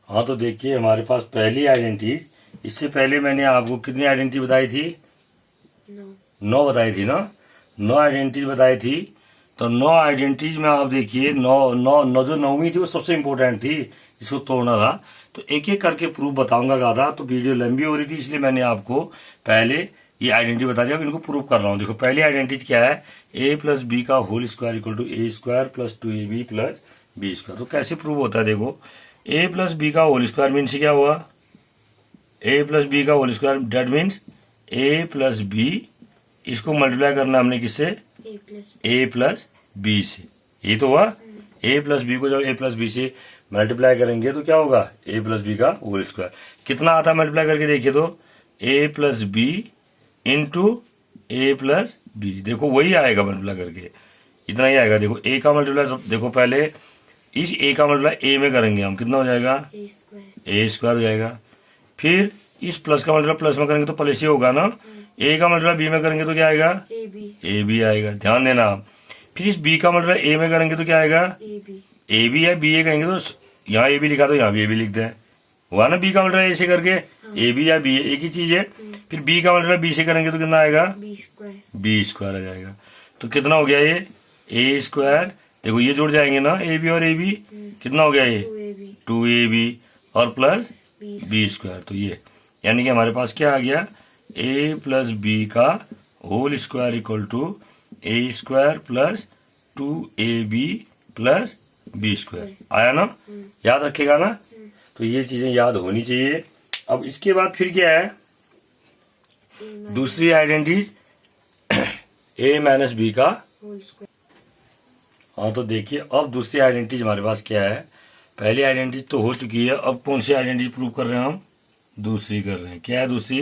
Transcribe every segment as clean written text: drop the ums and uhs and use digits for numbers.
हाँ तो देखिए हमारे पास पहली आइडेंटिटी, इससे पहले मैंने आपको कितनी आइडेंटिटी बताई थी? 9 बताई थी ना। 9 आइडेंटिटीज बताई थी। तो 9 आइडेंटिटीज में आप देखिए, नौ नौ नौ जो 9वीं थी वो सबसे इंपॉर्टेंट थी, जिसको तोड़ना था। तो एक एक करके प्रूफ बताऊंगा ज्यादा, तो वीडियो लंबी हो रही थी, इसलिए मैंने आपको पहले ये आइडेंटिटी बता दिया। अब इनको प्रूफ कर रहा हूँ। देखो पहली आइडेंटिटी क्या है? a प्लस बी का whole square equal to A square plus 2ab plus B square. तो कैसे प्रूव होता है? देखो a प्लस बी का होल स्क्वायर मीन्स क्या हुआ? a प्लस बी का whole square, that means a plus B, इसको मल्टीप्लाई करना हमने किससे? a प्लस बी से। ये तो हुआ। a प्लस बी को जब a प्लस बी से मल्टीप्लाई करेंगे तो क्या होगा? a प्लस बी का होल स्क्वायर। कितना आता है मल्टीप्लाई करके? देखिए तो a plus B into A plus B, देखो वही आएगा मल्टीप्लाई करके, इतना ही आएगा। देखो a का मल्टीप्लाई, देखो पहले इस a का मल्टीप्लाई a में करेंगे हम, कितना हो जाएगा? a स्क्वायर हो जाएगा। फिर इस प्लस का मल्टीप्लाई प्लस में करेंगे तो प्लस ही होगा ना। a का मल्टीप्लाई b में करेंगे तो क्या आएगा? a b आएगा, ध्यान देना आप। फिर इस b का मल्टीप्लाई a में करेंगे तो क्या आएगा? a b है, b a कहेंगे तो यहाँ a b लिखा तो यहाँ भी a b लिखते हैं, हुआ ना। b का मल्टीप्लाई a से करके a b या b एक ही चीज है। फिर b का मल्टीप्लाई b से करेंगे तो कितना आएगा? b स्क्वायर आ जाएगा। तो कितना हो गया ये? a स्क्वायर, देखो ये जुड़ जाएंगे ना, a b और a b, कितना हो गया ये? 2ab और प्लस b स्क्वायर। तो ये यानी कि हमारे पास क्या आ गया? a प्लस बी का whole square equal to a square plus 2ab plus b square आया ना। याद रखेगा ना। तो ये चीजें याद होनी चाहिए। अब इसके बाद फिर क्या है? दूसरी आइडेंटिटी a माइनस बी का। हाँ तो देखिए अब दूसरी आइडेंटिटी हमारे पास क्या है? पहली आइडेंटिटी तो हो चुकी है, अब कौन सी आइडेंटिटी प्रूव कर रहे हैं हम? दूसरी कर रहे हैं। क्या है दूसरी?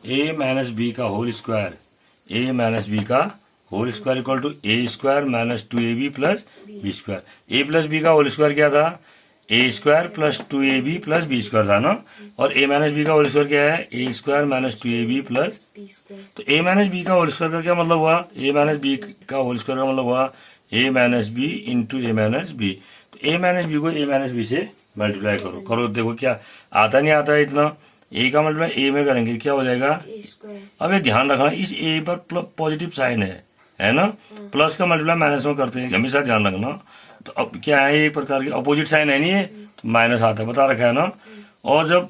a माइनस बी का whole square, a minus b का whole square equal to a square minus 2ab plus B square. a plus B का होल स्क्वायर क्या था? a square plus 2ab plus B square था ना। और a minus b का whole square क्या है? a square minus 2ab plus. तो a माइनस बी का होल स्क्वायर का क्या मतलब हुआ? a माइनस बी का होल स्क्वायर का मतलब हुआ a minus B into a minus B. तो a माइनस बी को a माइनस बी से मल्टीप्लाई करो करो, देखो क्या आता नहीं आता है इतना। a का मल्टीप्लाई a में करेंगे क्या हो जाएगा? अब ये ध्यान रखना, इस a पर पॉजिटिव साइन है ना। प्लस का मल्टीप्लाई माइनस में करते हैं, हमेशा ध्यान रखना। तो अब क्या है? एक प्रकार के अपोजिट साइन है नहीं है, तो माइनस आता है, बता रखा है ना। और जब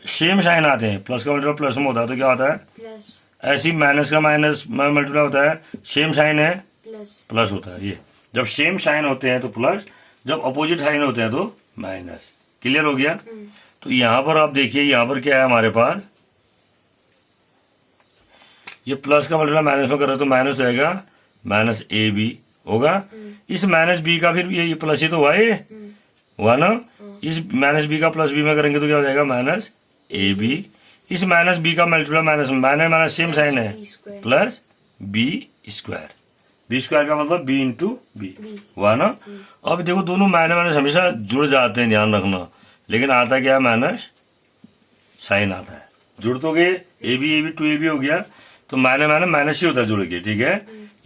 सेम साइन आते हैं, प्लस का मल्टीप्लाई प्लस में होता है तो क्या होता है? ऐसी माइनस का माइनस में मल्टीप्लाई होता है, सेम साइन है प्लस होता है। ये जब सेम साइन होते हैं तो प्लस, जब अपोजिट साइन होते हैं तो माइनस। क्लियर हो गया? तो यहाँ पर आप देखिए, यहाँ पर क्या है हमारे पास? ये प्लस का मल्टीप्लाई माइनस में कर रहे तो माइनस हो जाएगा, माइनस ए बी होगा। इस माइनस बी का फिर ये प्लस ही तो हुआ, ये हुआ ना। इस माइनस बी का प्लस बी में करेंगे तो क्या हो जाएगा? Minus a b. इस माइनस बी का multiply minus minus minus same sign है, plus B square. B square का मतलब बी इंटू बी हुआ ना। अब देखो दोनों माइनस माइनस हमेशा जुड़ जाते हैं, ध्यान रखना। लेकिन आता क्या है? माइनस साइन आता है। जुड़ तो गए, ए बी 2ab हो गया, तो माइनस माइनस माइनस ही होता है जुड़ के, ठीक है।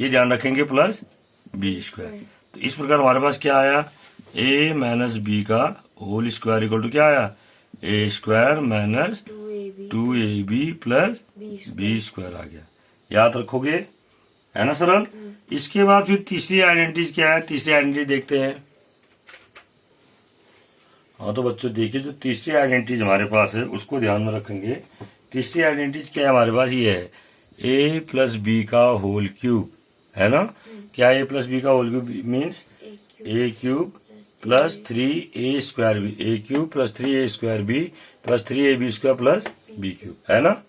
ये ध्यान रखेंगे, प्लस बी स्क्वायर। तो इस प्रकार हमारे पास क्या आया? a माइनस बी का होल स्क्वायर इक्वल टू क्या आया? a square minus 2ab plus B square आ गया। याद रखोगे, है ना सरल। इसके बाद फिर तीसरी आइडेंटिटी क्या है? तीसरी आइडेंटिटी देखते हैं। हाँ तो बच्चों देखिए, जो तीसरी आइडेंटिटी हमारे पास है उसको ध्यान में रखेंगे। तीसरी आइडेंटिटी क्या है हमारे पास? ये है a प्लस बी का होल क्यूब, है ना। क्या a प्लस बी का whole cube means a cube plus 3a square B, a cube plus 3a square B plus 3ab square plus b cube, है ना।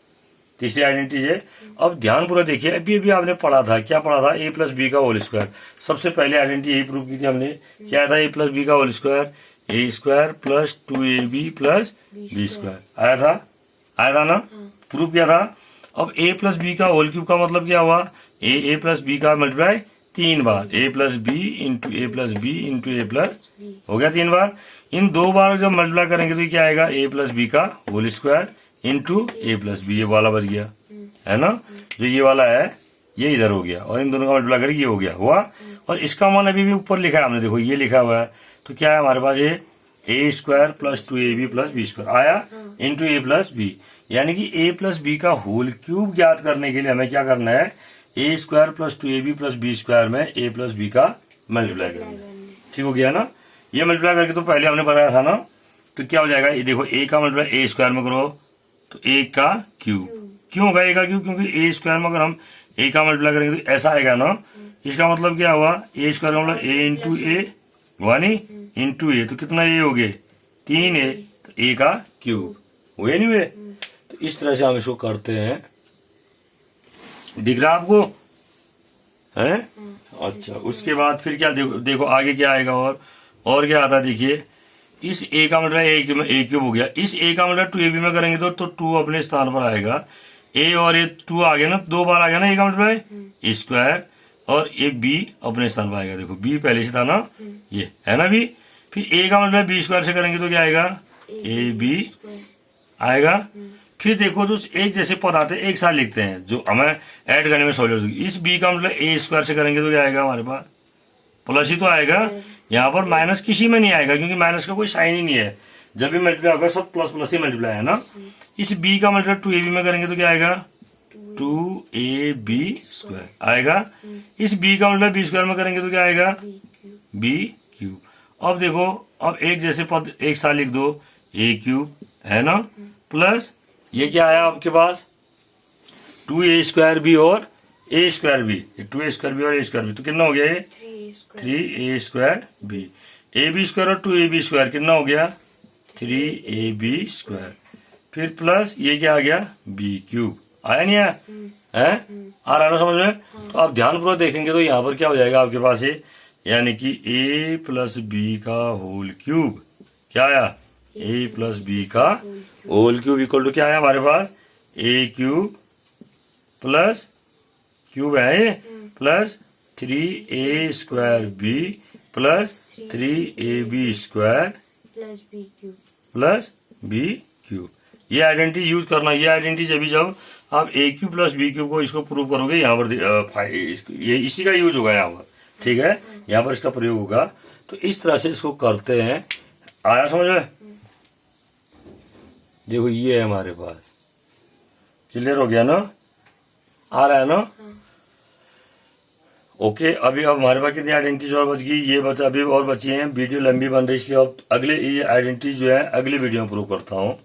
तीसरी आइडेंटिटी है। अब ध्यान पूरा देखिए, अभी आपने पढ़ा था, क्या पढ़ा था? a प्लस बी का होल स्क्वायर। सबसे पहले आइडेंटिटी यही प्रूव की थी हमने। क्या था? a प्लस बी का whole square, a square plus 2ab plus B square आया था ना। प्रूव किया था। अब a प्लस बी का होल क्यूब का मतलब क्या हुआ? a प्लस बी का मल्टीप्लाई 3 बार, a plus B into A plus B into A plus, हो गया 3 बार। इन 2 बार जब मल्टीप्लाई करेंगे तो क्या आएगा? a प्लस बी का होल स्क्वायर इंटू ए प्लस बी, ये वाला बच गया, है ना। जो ये वाला है ये इधर हो गया, और इन दोनों का मल्टीप्लाई करके ये हो गया, हुआ। और इसका मान अभी भी ऊपर लिखा है हमने, देखो ये लिखा हुआ है। तो क्या है हमारे पास? ये a square plus 2ab plus B square आया इंटू ए प्लस बी, यानी कि ए प्लस बी का होल क्यूब ज्ञात करने के लिए हमें क्या करना है, a square plus 2ab plus B square में ए प्लस बी का मल्टीप्लाई करना है। ठीक हो गया ना, ये मल्टीप्लाई करके तो पहले हमने बताया था ना, तो क्या हो जाएगा, ये देखो ए का मल्टीप्लाई ए स्क्वायर में करो तो ए का क्यूब, क्यों होगा ए का क्यूब, क्योंकि ए स्क्वायर में अगर हम ए का मल्टीप्लाई करेंगे तो ऐसा आएगा ना, इसका मतलब क्या हुआ, ए स्क्वायर का मतलब ए इंटू ए हुआ नहीं, इंटू ए तो कितना ए हो गए 3a, तो ए का क्यूब हुए नहीं हुए। तो इस तरह से हम इसको करते हैं, दिख रहा आपको है। अच्छा, उसके बाद फिर क्या, देखो आगे क्या आएगा, और क्या आता है, देखिए इस ए का मतलब ए क्यूब हो गया, इस ए का मतलब 2ab में करेंगे तो 2 अपने स्थान पर आएगा, ए और ए 2 आ गया ना, 2 बार आ गया ना ए का मतलब ए स्क्वायर, और ए बी अपने स्थान पर आएगा, देखो बी पहले से था ना, ये है ना बी, फिर ए का मतलब बी स्क्वायर से करेंगे तो क्या आएगा, ए बी आएगा। फिर देखो जो एक जैसे पद आते हैं एक साथ लिखते हैं, जो हमें ऐड करने में सहूलियत होगी, इस बी का मतलब ए स्क्वायर से करेंगे तो क्या आएगा, हमारे पास प्लस ही तो आएगा, यहाँ पर माइनस किसी में नहीं आएगा, क्योंकि माइनस का कोई साइन ही नहीं है, जब भी मल्टीप्लाई होगा सब प्लस प्लस ही मल्टीप्लाई है ना। इस बी का मतलब 2ab में करेंगे तो क्या आएगा, 2ab स्क्वायर आएगा, इस बी का मतलब बी स्क्वायर में करेंगे तो क्या आएगा, बी क्यूब। अब देखो, अब एक जैसे पद एक साथ लिख दो, ए क्यूब है ना, प्लस ये क्या आया आपके पास 2a स्क्वायर बी और a square b, 2a square b और ए स्क्वायर बी, तो कितना हो गया ये 3a square B, A B square और 2ab स्क्वायर कितना हो गया 3ab स्क्वायर, फिर प्लस ये क्या आ गया बी क्यूब, आया नहीं आया है, आ रहा है ना समझ में। तो आप ध्यानपूर्वक देखेंगे तो यहाँ पर क्या हो जाएगा आपके पास ये, यानी कि a प्लस बी का होल क्यूब, क्या आया a प्लस बी का होल क्यूब इक्वल टू क्या आया हमारे पास, a क्यूब प्लस क्यूब है ये, plus 3a square B plus 3ab square plus B cube. ये आइडेंटिटी यूज करना, ये आइडेंटिटी जब आप a cube plus B cube को इसको प्रूव करोगे, यहाँ पर ये इसी का यूज होगा यहाँ पर, ठीक है, यहाँ पर इसका प्रयोग होगा। तो इस तरह से इसको करते हैं, आया समझ में। देखो ये है हमारे पास, क्लियर हो गया ना, आ रहा है ना। ओके, अभी अब हमारे पास कितनी आइडेंटिटीज और बच गई, ये बचा अभी और बची हैं, वीडियो लंबी बन रही है इसलिए अब अगले ये आइडेंटिटी जो है अगली वीडियो में प्रूव करता हूँ।